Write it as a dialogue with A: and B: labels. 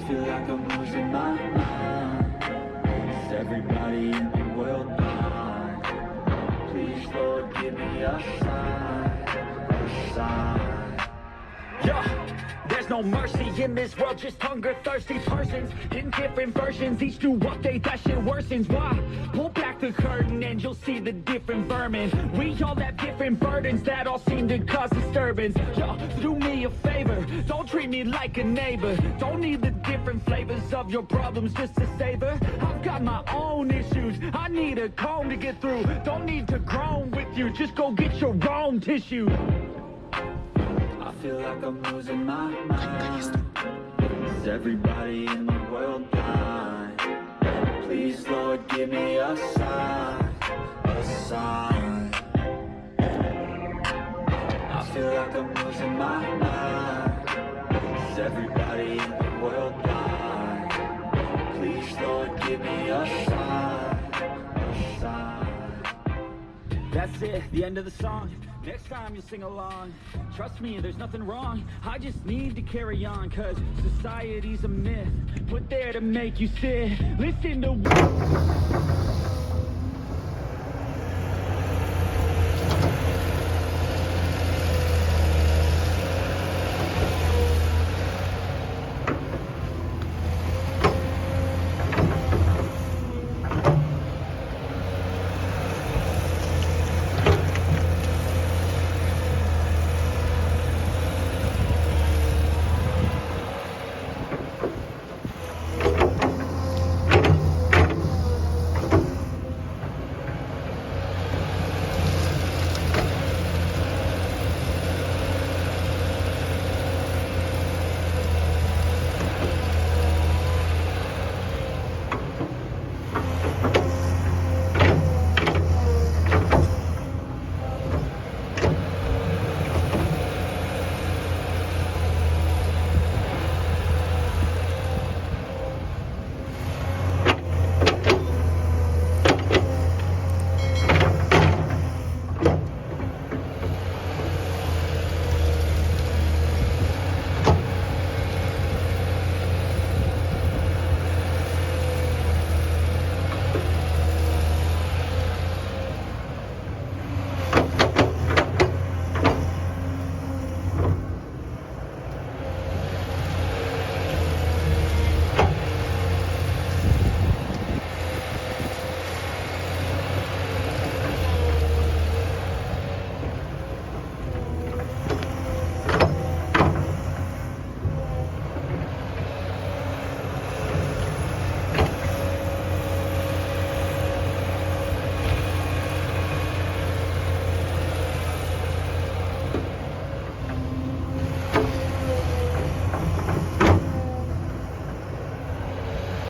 A: feel like I'm losing my mind. Is everybody in the world blind? Please, Lord, give me a sign.
B: Yeah, there's no mercy in this world, just hunger, thirsty persons in different versions. Each new update, that shit worsens. Why? Pull back the curtain and you'll see the different vermin. We all have different burdens that all seem to cause disturbance. Yo, do me a favor, don't treat me like a neighbor. Don't need the different flavors of your problems just to savor. I've got my own issues, I need a comb to get through. Don't need to groan with you, just go get your own tissue.
A: I feel like I'm losing my mind. Is everybody in the world blind? Please, Lord, give me a sign. I feel like I'm losing my mind. Is everybody in the world blind? Please, Lord, give me a sign.
B: That's it, the end of the song. Next time you sing along, trust me, there's nothing wrong. I just need to carry on, cause society's a myth, put there to make you sit. Listen to